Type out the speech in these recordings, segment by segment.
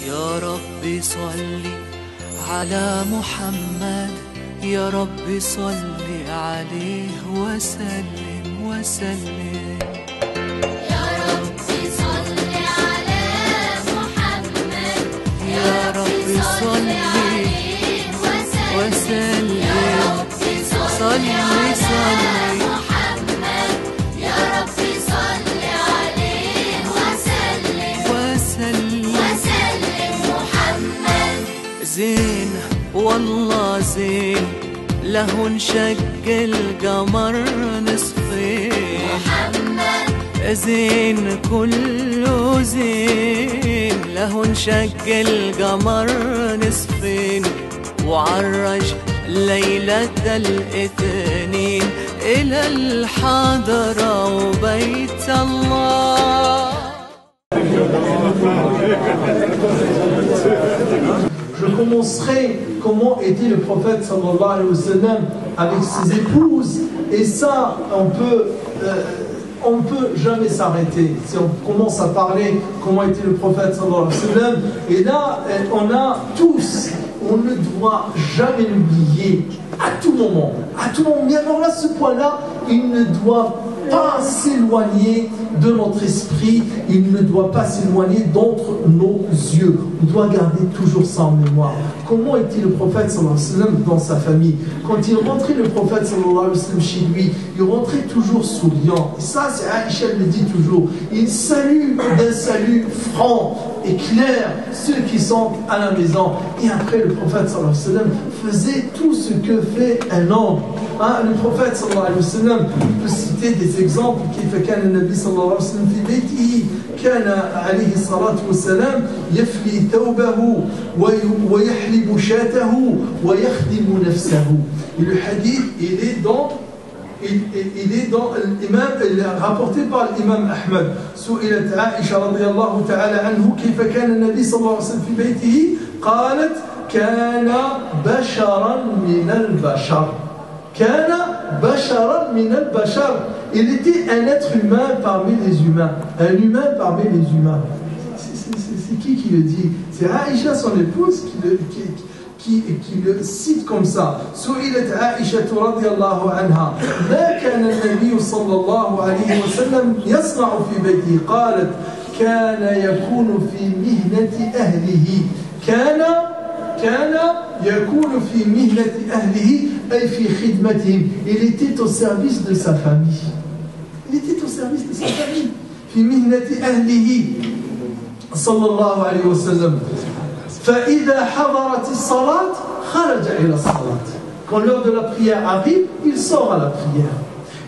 يا رب صل على محمد، يا رب صل عليه وسلم وسلم. يا رب صل على محمد، يا رب صل عليه وسلم. يا رب صل على محمد، يا رب صل عليه وسلم محمد. زين والله زين، له انشق القمر نصفين. محمد زين كله زين، له انشق القمر نصفين، وعرج ليلة الاثنين إلى الحضرة وبيت الله. Je commencerai comment était le prophète sallallahu alayhi wa sallam avec ses épouses, et ça on ne peut jamais s'arrêter. Si on commence à parler comment était le prophète sallallahu alayhi wa sallam, et là on a tous, on ne doit jamais l'oublier à tout moment, mais alors là, ce point-là, il ne doit pas s'éloigner de notre esprit, il ne doit pas s'éloigner d'entre nos yeux. On doit garder toujours ça en mémoire. Comment était le prophète sallallahu alayhi wa sallam dans sa famille? Quand il rentrait, le prophète sallallahu alayhi wa sallam chez lui, il rentrait toujours souriant. Et ça, c'est Aïcha le dit toujours. Il salue d'un salut franc et clair ceux qui sont à la maison. Et après, le prophète sallallahu alayhi wa sallam faisait tout ce que fait un homme. Le prophète sallallahu alayhi wa sallam, on peut citer des exemples. كيف كان النبي صلى الله عليه وسلم في بيته، كان عليه الصلاة والسلام يفلي ثوبه ويحلب شاته ويخدم نفسه. Et le hadith, il est dans l'imam, rapporté par l'imam Ahmed. سئلت عائشة رضي الله تعالى عنه كيف كان النبي صلى الله عليه وسلم في بيته، قالت كان بشرا من البشر. كان بشرا من البشر. Il était un être humain parmi les humains. Un humain parmi les humains. C'est qui le dit? C'est Aïcha, son épouse, qui le cite comme ça. سئلت عائشة رضي الله عنها ما كان النبي صلى الله عليه وسلم يصنع في بيته، قالت كان يكون في مهنة أهله. كان يكون في مهنة أهله أي في خدمتهم. Il était au service de sa famille. Il était au service de sa famille. في مهنة أهله صلى الله عليه وسلم. فإذا حضرت الصلاة خرج إلى الصلاة. Quand l'heure de la prière arrive, il sort à la prière.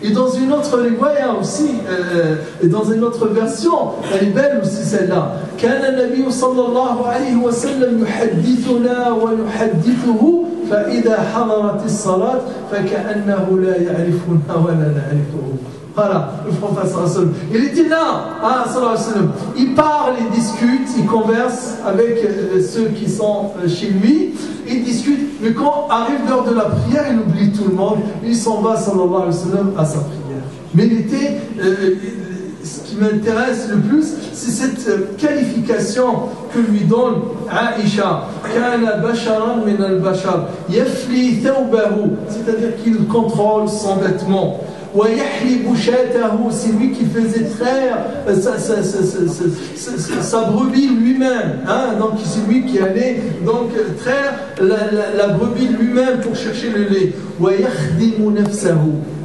Et dans une autre riwaya aussi, dans une autre version, elle est belle aussi celle-là. كان النبي صلى الله عليه وسلم يحدثنا ونحدثه فإذا حضرت الصلاة فكأنه لا يعرفنا ولا نعرفه. Voilà, le prophète sallallahu alayhi wa sallam. Il était là, sallallahu alayhi wa sallam. Il parle, il discute, il converse avec ceux qui sont chez lui. Il discute, mais quand arrive l'heure de la prière, il oublie tout le monde. Il s'en va, sallallahu alayhi wa sallam, à sa prière. Mais il était, ce qui m'intéresse le plus, c'est cette qualification que lui donne Aïcha. Kana basharan min al-bashar, yafli thawbahu, c'est-à-dire qu'il contrôle son vêtement. C'est lui qui faisait traire sa brebis lui-même, donc c'est lui qui allait donc traire la brebis lui-même pour chercher le lait.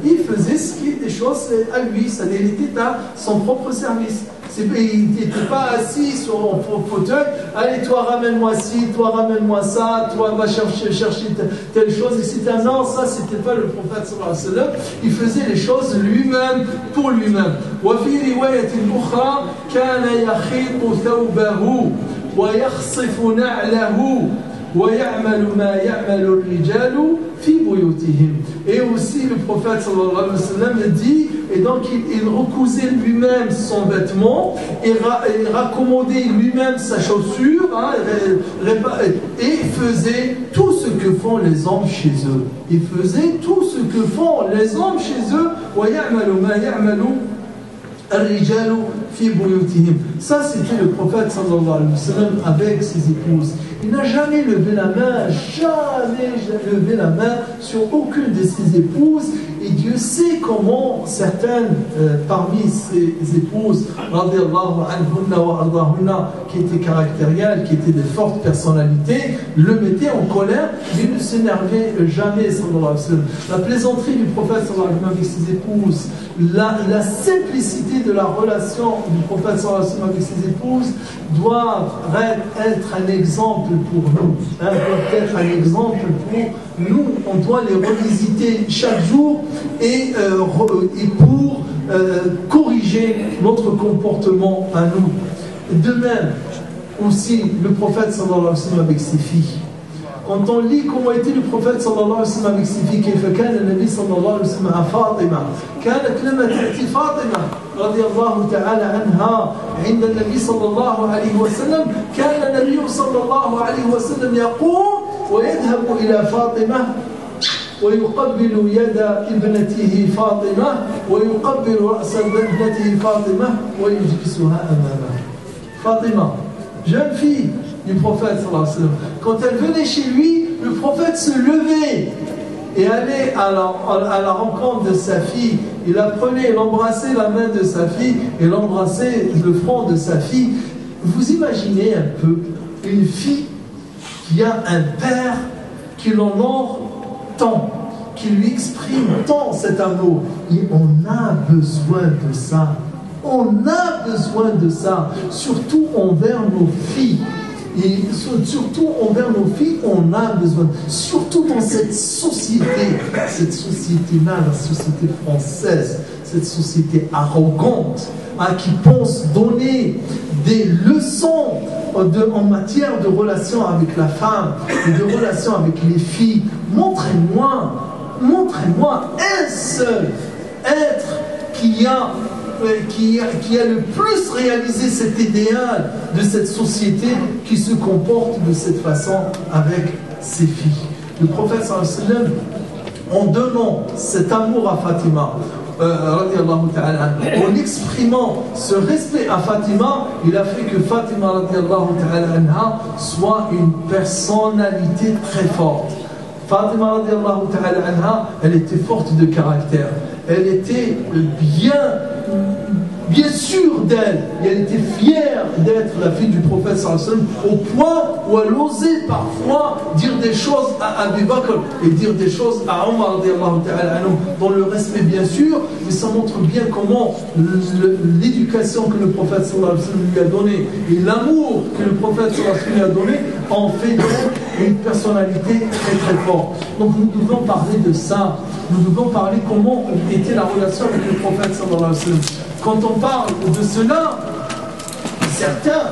Il faisait ce qui est des choses à lui, ça était à son propre service. Il n'était pas assis sur un fauteuil, allez toi ramène-moi ci, toi ramène-moi ça, toi va chercher telle chose, etc. Non, ça c'était pas le prophète sallallahu alayhi wa sallam. Il faisait les choses lui-même pour lui-même. وفي رواية أخرى كان يخيط ثوبه ويخصف نعله ويعمل ما يعمل الرجال في بيوتهم. Et aussi le prophète sallallahu alayhi wa sallam dit, et donc il recousait lui-même son vêtement et raccommodait lui-même sa chaussure, et faisait tout ce que font les hommes chez eux. Il faisait tout ce que font les hommes chez eux. ويعمل ما يعمل الرجال fi buyutihim. Ça, c'était le prophète sallallahu alayhi wa sallam avec ses épouses. Il n'a jamais levé la main, sur aucune de ses épouses. Et Dieu sait comment certaines parmi ses épouses, radiallahu anhunna wa ardahunna, qui étaient caractérielles, qui étaient de fortes personnalités, le mettaient en colère, mais il ne s'énervait jamais, sallallahu alayhi wa sallam. La plaisanterie du prophète sallallahu alayhi wa sallam avec ses épouses, la simplicité de la relation du prophète sallallahu alayhi wa sallam avec ses épouses doivent être un exemple pour nous. Doivent être un exemple pour nous. On doit les revisiter chaque jour et pour corriger notre comportement à nous. De même, aussi, le prophète sallallahu alayhi wa sallam avec ses filles. Quand on lit comment était le prophète sallallahu alayhi wa sallam avec ses filles, كيف كان النبي صلى الله عليه وسلم مع فاطمة، كانت لما تأتي فاطمة رضي الله تعالى عنها عند النبي صلى الله عليه وسلم، كان النبي صلى الله عليه وسلم يقوم ويذهب إلى فاطمة ويقبل يد ابنته فاطمة ويقبل رأس ابنته فاطمة ويجلسها أمامه. فاطمة, jeune fille du prophète sallallahu alayhi wa sallam, quand elle venait chez lui, le prophète se levait et allait à la rencontre de sa fille. Il la prenait, il embrassait la main de sa fille et l'embrassait le front de sa fille. Vous imaginez un peu une fille qui a un père qui l'honore tant, qui lui exprime tant cet amour. Et on a besoin de ça. On a besoin de ça, surtout envers nos filles. Et surtout envers nos filles, on a besoin, surtout dans cette société-là, la société française, cette société arrogante, qui pense donner des leçons en matière de relations avec la femme et de relations avec les filles. Montrez-moi un seul être qui a le plus réalisé cet idéal de cette société qui se comporte de cette façon avec ses filles. Le prophète sallallahu alayhi wa sallam, en donnant cet amour à Fatima, en exprimant ce respect à Fatima, il a fait que Fatima soit une personnalité très forte. Fatima, elle était forte de caractère, elle était bien sûre d'elle, et elle était fière d'être la fille du prophète sallallahu alayhi wa sallam, au point où elle osait parfois dire des choses à Abu Bakr et dire des choses à Omar dans le respect bien sûr, mais ça montre bien comment l'éducation que le prophète sallallahu alayhi wa sallam lui a donnée et l'amour que le prophète sallallahu alayhi wa sallam lui a donné en fait une personnalité très très forte. Donc nous devons parler de ça, nous devons parler comment était la relation avec le prophète sallallahu alayhi wa sallam. Quand on parle de cela, certains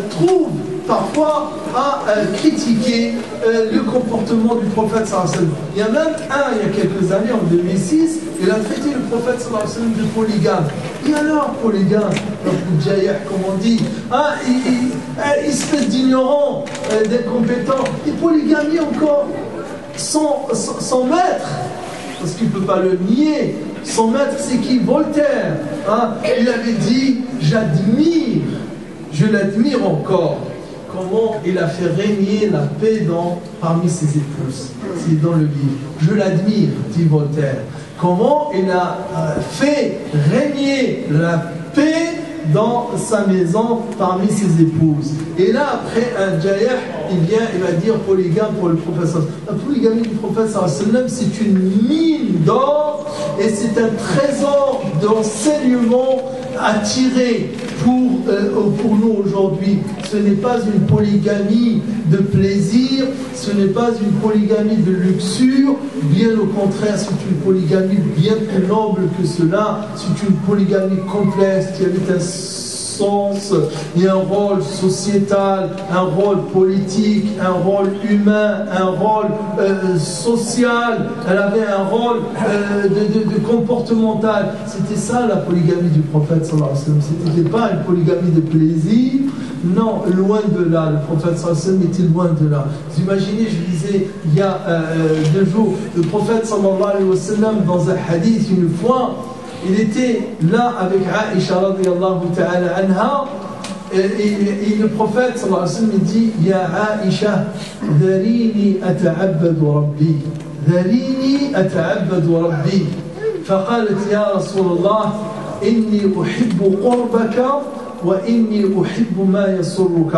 trouvent parfois à critiquer le comportement du prophète sallallahu alayhi wa sallam. Il y a même il y a quelques années, en 2006, il a traité le prophète sallallahu alayhi wa sallam de polygame. Et alors, polygame, comme on dit, espèce d'ignorant, d'incompétent, et polygamie encore, sans maître, parce qu'il ne peut pas le nier. Son maître, c'est qui? Voltaire. Il avait dit, je l'admire encore, comment il a fait régner la paix parmi ses épouses. C'est dans le livre. Je l'admire, dit Voltaire. Comment il a fait régner la paix dans sa maison parmi ses épouses. Et là, après un Jayah, il va dire polygame pour le prophète. La polygamie du prophète, c'est une mine d'or et c'est un trésor d'enseignement à tirer pour nous aujourd'hui. Ce n'est pas une polygamie de plaisir, ce n'est pas une polygamie de luxure, bien au contraire, c'est une polygamie bien plus noble que cela. C'est une polygamie complexe qui avait un sens et un rôle sociétal, un rôle politique, un rôle humain, un rôle social. Elle avait un rôle de comportemental. C'était ça la polygamie du prophète sallallahu alayhi wa sallam. C'était pas une polygamie de plaisir. Non, loin de là. Le prophète sallallahu alayhi wa sallam était loin de là. Vous imaginez, je disais il y a 2 jours, le prophète sallallahu alayhi wa sallam dans un hadith une fois, il était là avec Aïcha radiyallahu ta'ala anha, et le prophète sallallahu alayhi wa sallam dit Ya Aïcha, dharini ata'abbadu rabbi, dharini ata'abbadu rabbi. فقالت يا رسول الله إني أحب قربك وإني أحب ما يسرك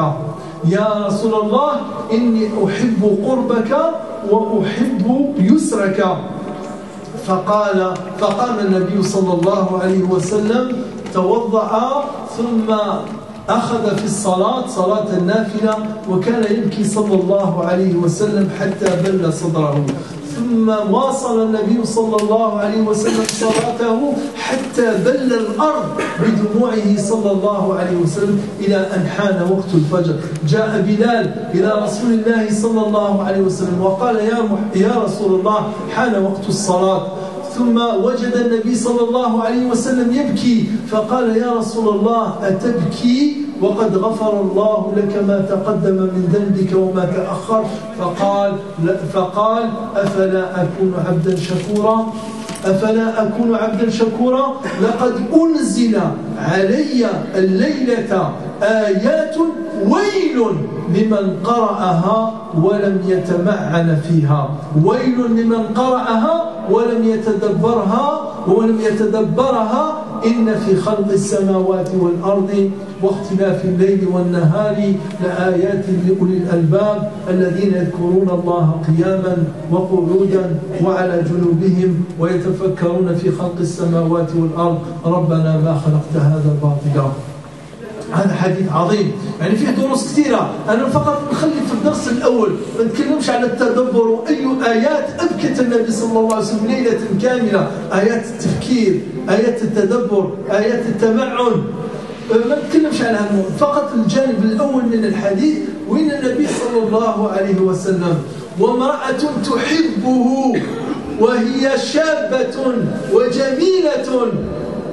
يا رسول الله إني أحب قربك وأحب يسرك فقام النبي صلى الله عليه وسلم توضأ ثم أخذ في الصلاة صلاة النافلة وكان يبكي صلى الله عليه وسلم حتى بل صدره ثم واصل النبي صلى الله عليه وسلم صلاته حتى بل الأرض بدموعه صلى الله عليه وسلم إلى أن حان وقت الفجر. جاء بلال إلى رسول الله صلى الله عليه وسلم وقال يا رسول الله حان وقت الصلاة. ثم وجد النبي صلى الله عليه وسلم يبكي فقال يا رسول الله أتبكي وقد غفر الله لك ما تقدم من ذنبك وما تأخر فقال أفلا أكون عبدا شكورا أفلا أكون عبدا شكورا لقد أنزل علي الليلة آيات ويل لمن قرأها ولم يتمعن فيها ويل لمن قرأها ولم يتدبرها إن في خلق السماوات والأرض واختلاف الليل والنهار لآيات لأولي الألباب الذين يذكرون الله قياما وقعودا وعلى جنوبهم ويتفكرون في خلق السماوات والأرض ربنا ما خلقت هذا باطلا. هذا حديث عظيم يعني فيه دروس كثيرة. أنا فقط نخلي في الدرس الأول ما نتكلمش على التدبر وأي آيات أبكت النبي صلى الله عليه وسلم ليلة كاملة آيات التفكير آيات التدبر آيات التمعن ما نتكلمش على هذا فقط الجانب الأول من الحديث وين النبي صلى الله عليه وسلم وامرأة تحبه وهي شابة وجميلة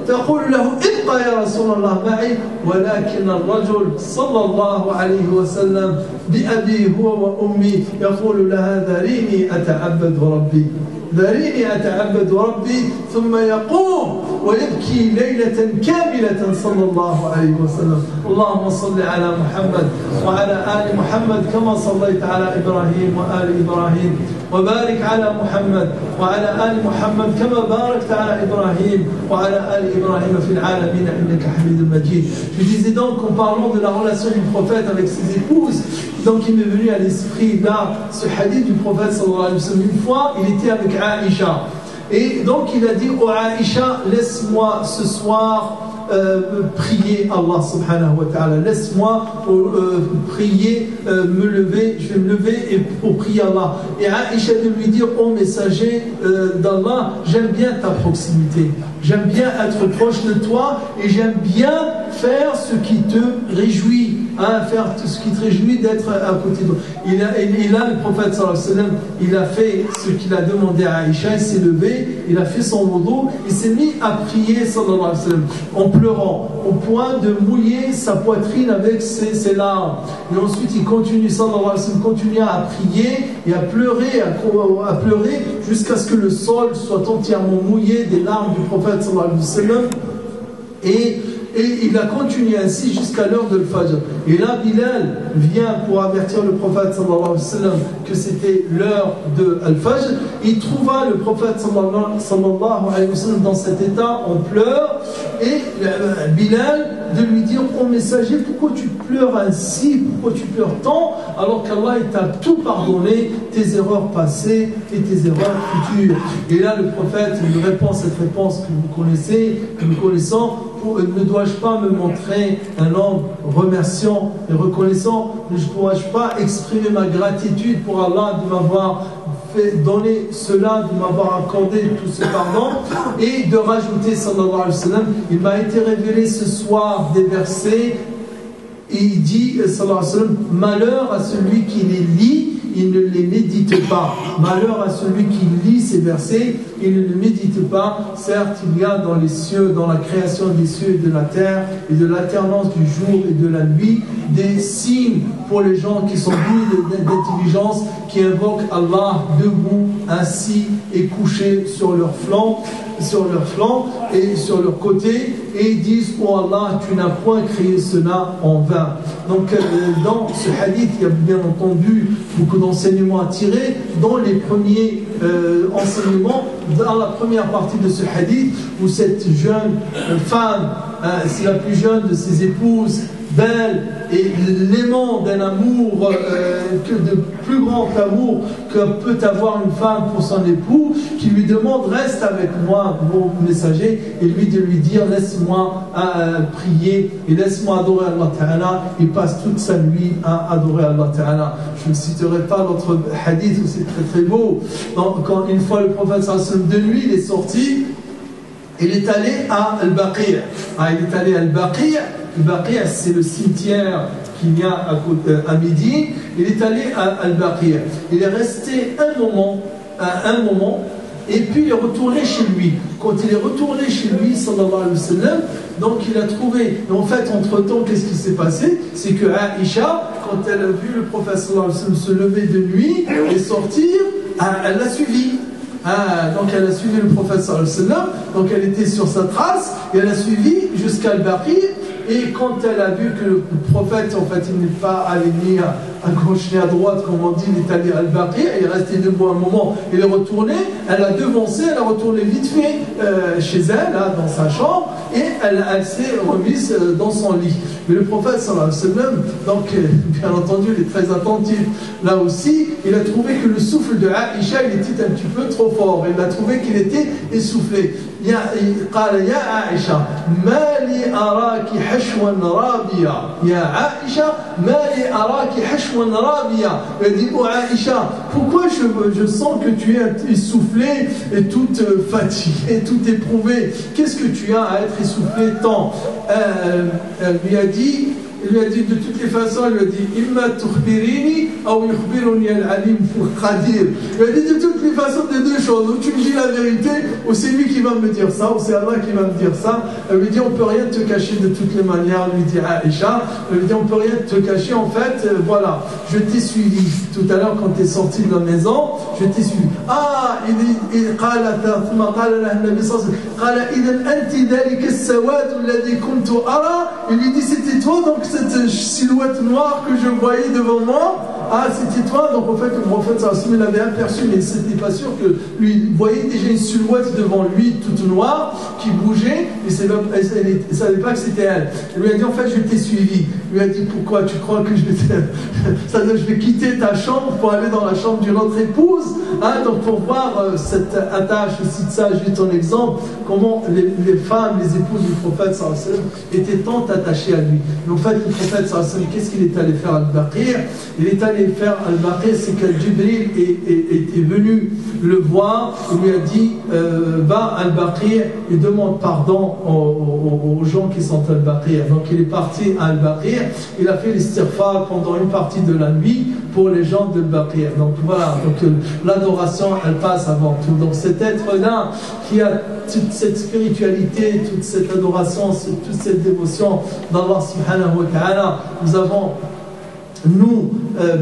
تقول له ابقى يا رسول الله معي ولكن الرجل صلى الله عليه وسلم بأبي هو وأمي يقول لها ذريني أتعبد ربي ذريني أتعبد ربي ثم يقوم ويبكي ليلة كاملة صلى الله عليه وسلم. اللهم صل على محمد وعلى آل محمد كما صليت على إبراهيم وآل إبراهيم وبارك على محمد وعلى آل محمد كما باركت على إبراهيم وعلى آل إبراهيم في العالمين إنك حميد مجيد. Je disais donc en parlant de la relation du prophète avec ses épouses, donc il m'est venu à l'esprit là ce hadith du prophète sallallahu alayhi wa sallam. Une fois il était avec Aïcha et donc il a dit oh Aïcha laisse-moi ce soir prier Allah subhanahu wa ta'ala, laisse-moi prier, me lever, je vais me lever et pour prier Allah. Et Aïcha de lui dire oh messager d'Allah, j'aime bien ta proximité, j'aime bien être proche de toi et j'aime bien faire ce qui te réjouit, faire tout ce qui te réjouit d'être à côté de toi. Et là le prophète sallallahu alayhi wa sallam, il a fait ce qu'il a demandé à Aïcha, il s'est levé, il a fait son wudu, il s'est mis à prier sallallahu alayhi wa sallam en pleurant, au point de mouiller sa poitrine avec ses larmes. Et ensuite il continue, sallallahu alayhi wa sallam, continua à prier et à pleurer jusqu'à ce que le sol soit entièrement mouillé des larmes du prophète sallallahu alayhi wa sallam. Et il a continué ainsi jusqu'à l'heure de l'Fajr. Et là, Bilal vient pour avertir le prophète sallallahu alayhi wa sallam que c'était l'heure de l'Fajr. Il trouva le prophète sallallahu alayhi wa sallam dans cet état en pleurs. Et Bilal de lui dire oh messager, pourquoi tu pleures ainsi, pourquoi tu pleures tant alors qu'Allah t'a tout pardonné, tes erreurs passées et tes erreurs futures. Et là le prophète lui répond cette réponse que vous connaissez, que nous connaissons. Ne dois-je pas me montrer un homme remerciant et reconnaissant? Ne dois-je pas exprimer ma gratitude pour Allah de m'avoir fait donner cela, de m'avoir accordé tout ce pardon? Et de rajouter sallallahu alayhi wa sallam, il m'a été révélé ce soir des versets et il dit sallallahu alayhi wa sallam, malheur à celui qui les lit, il ne les médite pas. Malheur à celui qui lit ces versets il ne le médite pas. Certes, il y a dans les cieux, dans la création des cieux et de la terre, et de l'alternance du jour et de la nuit, des signes pour les gens qui sont doués d'intelligence, qui invoquent Allah debout, assis et couchés sur leurs flancs et sur leurs côtés, et ils disent: oh Allah, tu n'as point créé cela en vain. Donc dans ce hadith, il y a bien entendu beaucoup d'enseignements à tirer. Dans les premiers enseignements, dans la première partie de ce hadith, où cette jeune femme, c'est la plus jeune de ses épouses, belle et l'aimant d'un amour que de plus grand amour que peut avoir une femme pour son époux, qui lui demande: reste avec moi, mon messager, et lui de lui dire: laisse-moi prier et laisse-moi adorer Allah Ta'ala. Il passe toute sa nuit à adorer Allah Ta'ala. Je ne citerai pas l'autre hadith où c'est très très beau. Donc, quand une fois le prophète sallallahu alayhi wa sallam de nuit, il est sorti, il est allé à Al-Baqi'. Il est allé à Al-Baqi'. Al-Baqi', c'est le cimetière qu'il y a à Médine. Il est allé à Al-Baqi'. Il est resté un moment, et puis il est retourné chez lui. Quand il est retourné chez lui, sallallahu alayhi wa sallam, donc il a trouvé. Mais en fait, entre-temps, qu'est-ce qui s'est passé? C'est que Aïcha, quand elle a vu le prophète sallallahu alayhi wa sallam se lever de nuit et sortir, elle l'a suivi. Donc elle a suivi le prophète sallallahu alayhi wa sallam, donc elle était sur sa trace, et elle a suivi jusqu'à Al-Baqi'. Et quand elle a vu que le prophète, en fait, il n'est pas allé ni à gauche ni à droite, comme on dit, il est allé à Al-Baqi', il est resté debout un moment, il est retourné, elle a devancé, elle a retourné vite fait chez elle, dans sa chambre, et elle s'est remise dans son lit. Mais le prophète, sallallahu alayhi wa sallam, donc, bien entendu, il est très attentif. Là aussi, il a trouvé que le souffle de Aïcha, il était un petit peu trop fort. Il a trouvé qu'il était essoufflé. قال يا عائشة ما لي أراك حشوا رابيا يا عائشة ما لي أراك حشوا رابيا. Il dit: oh Aïcha, pourquoi je sens que tu es essoufflée et toute fatiguée, toute éprouvée? Qu'est-ce que tu as à être essoufflée tant? Elle lui a dit de toutes les façons, elle lui a dit: Imma tukhbirini ou yukhbiruni al-alim qadir. Il lui a dit de toutes les façons des deux choses: ou tu me dis la vérité, ou c'est lui qui va me dire ça, ou c'est Allah qui va me dire ça. Elle lui dit: on peut rien te cacher de toutes les manières. Elle lui dit Aïcha, elle lui dit: on peut rien te cacher, en fait, voilà, je t'ai suivi tout à l'heure quand tu es sorti de la maison, je t'ai suivi. Il lui dit: c'était toi donc cette silhouette noire que je voyais devant moi? C'était toi. Donc en fait, le prophète sallallahu alayhi wa sallam l'avait aperçu, mais il n'était pas sûr que lui, il voyait déjà une silhouette devant lui toute noire qui bougeait, et il ne savait pas que c'était elle. Il lui a dit: en fait, je t'ai suivi. Il lui a dit: pourquoi? Tu crois que je vais quitter ta chambre pour aller dans la chambre d'une autre épouse? Donc pour voir cette attache aussi de ça, juste un exemple, comment les femmes, les épouses du prophète sallallahu alayhi wa sallam étaient tant attachées à lui. Mais en fait, le prophète sallallahu alayhi wa sallam, qu'est-ce qu'il est allé faire à Al-Baqi'? Il est allé faire Al-Baqi', c'est que Jibril était venu le voir, il lui a dit: va à Al-Baqi' et demande pardon aux gens qui sont à Al-Baqi'. Donc il est parti à Al-Baqi', il a fait l'istighfar pendant une partie de la nuit pour les gens de Al-Baqi'. Donc voilà, donc l'adoration, elle passe avant tout. Donc cet être-là qui a toute cette spiritualité, toute cette adoration, toute cette dévotion d'Allah subhanahu wa ta'ala, nous avons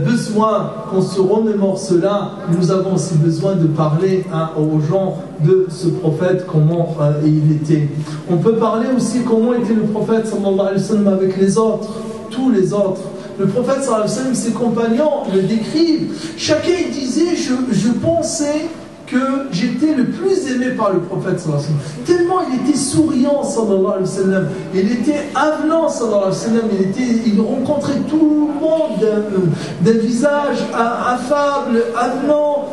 besoin qu'on se remémore cela. Nous avons aussi besoin de parler aux gens de ce prophète, comment il était. On peut parler aussi comment était le prophète sallallahu alayhi wa sallam avec les autres, tous les autres. Le prophète sallallahu alayhi wa sallam, ses compagnons le décrivent. Chacun disait: je pensais que j'étais le plus aimé par le prophète sallallahu alayhi wa sallam. Tellement il était souriant sallallahu alayhi wa sallam, il était avenant sallallahu alayhi wa sallam, il rencontrait tout le monde d'un visage affable, avenant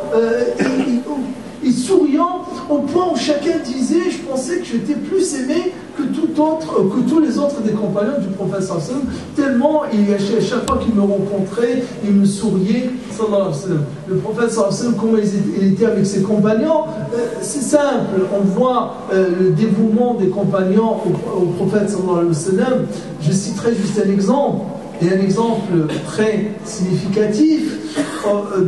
et souriant, au point où chacun disait: je pensais que j'étais plus aimé que tous les autres des compagnons du prophète sallallahu alayhi wa sallam, tellement à chaque fois qu'il me rencontrait, il me souriait sallallahu alayhi wa sallam. Le prophète sallallahu alayhi wa sallam, comment il était avec ses compagnons, c'est simple, on voit le dévouement des compagnons au prophète sallallahu alayhi wa sallam. Je citerai juste un exemple. Et un exemple très significatif,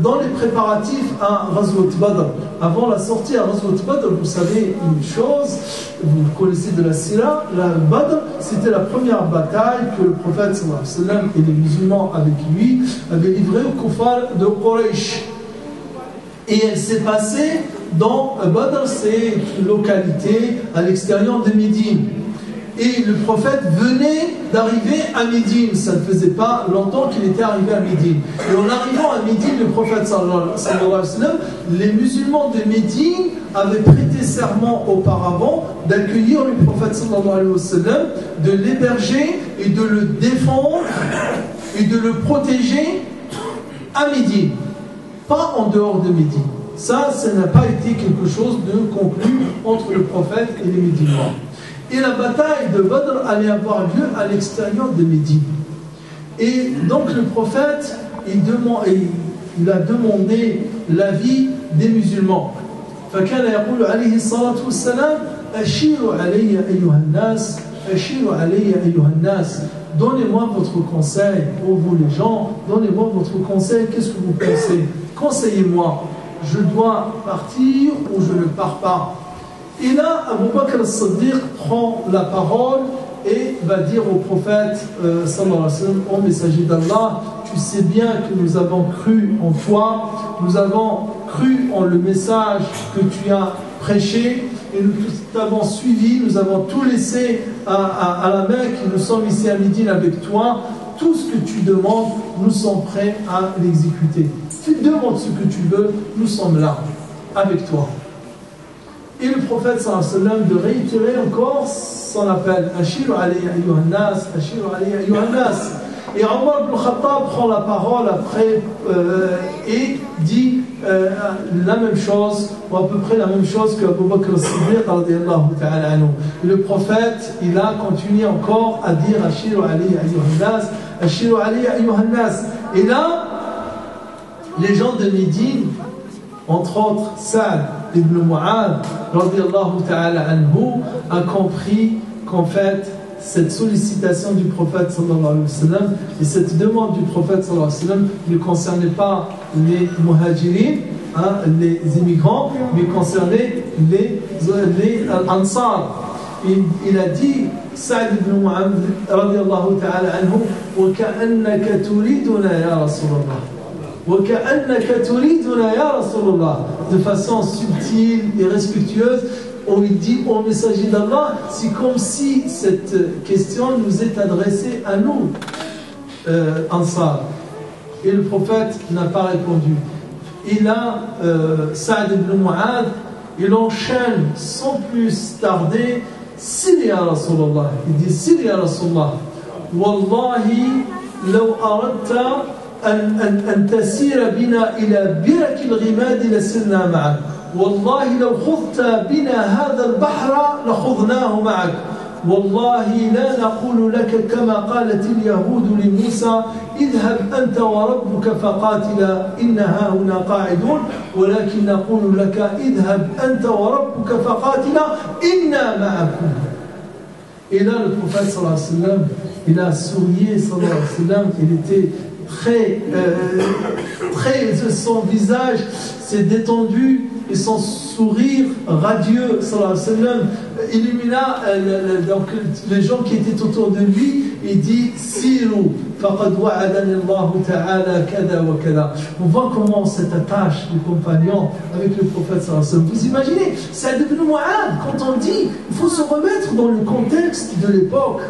dans les préparatifs à Ghazwat Badr, avant la sortie à Ghazwat Badr, vous savez une chose, vous connaissez de la Sira, la Badr, c'était la première bataille que le prophète sallallahu alayhi wa sallam et les musulmans avec lui avaient livrée aux kuffar de Quraysh. Et elle s'est passée dans Badr, c'est une localité à l'extérieur de Médine. Et le prophète venait d'arriver à Médine. Ça ne faisait pas longtemps qu'il était arrivé à Médine. Et en arrivant à Médine, le prophète sallallahu alayhi wa sallam, les musulmans de Médine avaient prêté serment auparavant d'accueillir le prophète sallallahu alayhi wa sallam, de l'héberger et de le défendre et de le protéger à Médine, pas en dehors de Médine. Ça n'a pas été quelque chose de conclu entre le prophète et les musulmans. Et la bataille de Badr allait avoir lieu à l'extérieur de Médine. Et donc le prophète, il a demandé l'avis des musulmans. فكان يقول عليه الصلاة والسلام أشيروا علي أيها الناس أشيروا علي أيها الناس. Donnez-moi votre conseil, pour vous les gens, donnez-moi votre conseil, qu'est-ce que vous pensez? Conseillez-moi, je dois partir ou je ne pars pas? Et là, Abu Bakr al-Siddiq prend la parole et va dire au prophète sallallahu alayhi wa sallam, ô messager d'Allah, tu sais bien que nous avons cru en toi, nous avons cru en le message que tu as prêché et nous t'avons suivi, nous avons tout laissé à la Mecque, nous sommes ici à Médine avec toi. Tout ce que tu demandes, nous sommes prêts à l'exécuter. Tu demandes ce que tu veux, nous sommes là avec toi. Et le prophète sallallahu alayhi wa sallam de réitérer encore son appel. Ashiru alayya ayyuhan nas, ashiru alayya ayyuhan nas. Et Omar ibn Khattab prend la parole après et dit la même chose, ou à peu près la même chose que Abu Bakr as-Siddiq radiyallahu ta'ala anhu. Le prophète, il a continué encore à dire Ashiru alayya ayyuhan nas, ashiru alayya ayyuhan nas. Et là, les gens de Médine, entre autres Sa'd ibn Mu'adh radiyallahu ta'ala anhu, a compris qu'en fait cette sollicitation du prophète sallallahu alayhi wa sallam et cette demande du prophète sallallahu alayhi wa sallam ne concernait pas les muhajirin, les immigrants, mais concernait les ansar. Il a dit, Sa'd ibn Mu'adh radiyallahu ta'ala anhu, wa ka'annaka turiduna ya Rasulallah. De façon subtile et respectueuse, on lui dit au messager d'Allah, c'est comme si cette question nous est adressée à nous, Ansar. Et le prophète n'a pas répondu. Et là, Sa'd ibn Mu'adh, il enchaîne sans plus tarder, Siri ya Rasulallah. Il dit, Siri ya Rasulallah. Wallahi, law aradta أن تسير بنا إلى برك الغماد لسرنا معك والله لو خضت بنا هذا البحر لخضناه معك والله لا نقول لك كما قالت اليهود لموسى اذهب أنت وربك فقاتلا إنها هنا قاعدون ولكن نقول لك اذهب أنت وربك فقاتلا إنا معكم. Et là le prophète sallallahu alayhi wa sallam, il a souri sallallahu alayhi wa sallam, il était très, son visage s'est détendu et son sourire radieux sallallahu alayhi wa sallam illumina donc les gens qui étaient autour de lui. Il dit Siru faqad wa'adani Allah ta'ala kada wa kada. On voit comment cette attache du compagnon avec le prophète sallallahu alayhi wa sallam. Vous imaginez, Sa'd ibn Mu'adh, quand on dit il faut se remettre dans le contexte de l'époque,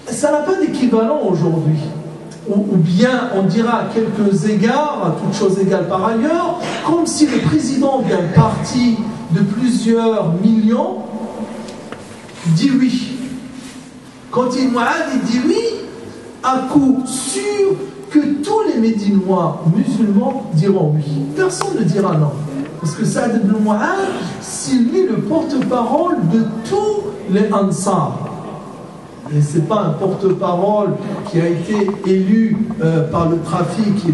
ça n'a pas d'équivalent aujourd'hui. Ou bien on dira à quelques égards, à toutes choses égales par ailleurs, comme si le président d'un parti de plusieurs millions dit oui. Quand il dit oui, à coup sûr que tous les Médinois musulmans diront oui. Personne ne dira non. Parce que Sa'd ibn Mu'adh, c'est lui le porte-parole de tous les Ansar. Et ce n'est pas un porte-parole qui a été élu par le trafic,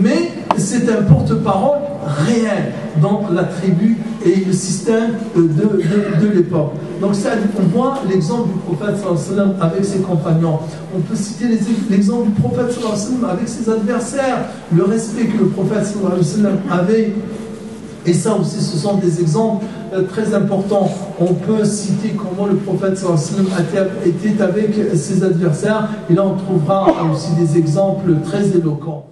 mais c'est un porte-parole réel dans la tribu et le système de l'époque. Donc ça, on voit l'exemple du prophète sallallahu alayhi wa sallam avec ses compagnons. On peut citer l'exemple du prophète sallallahu alayhi wa sallam avec ses adversaires, le respect que le prophète sallallahu alayhi wa sallam avait. Et ça aussi, ce sont des exemples très importants. On peut citer comment le prophète sallallahu alayhi wa sallam était avec ses adversaires. Et là, on trouvera aussi des exemples très éloquents.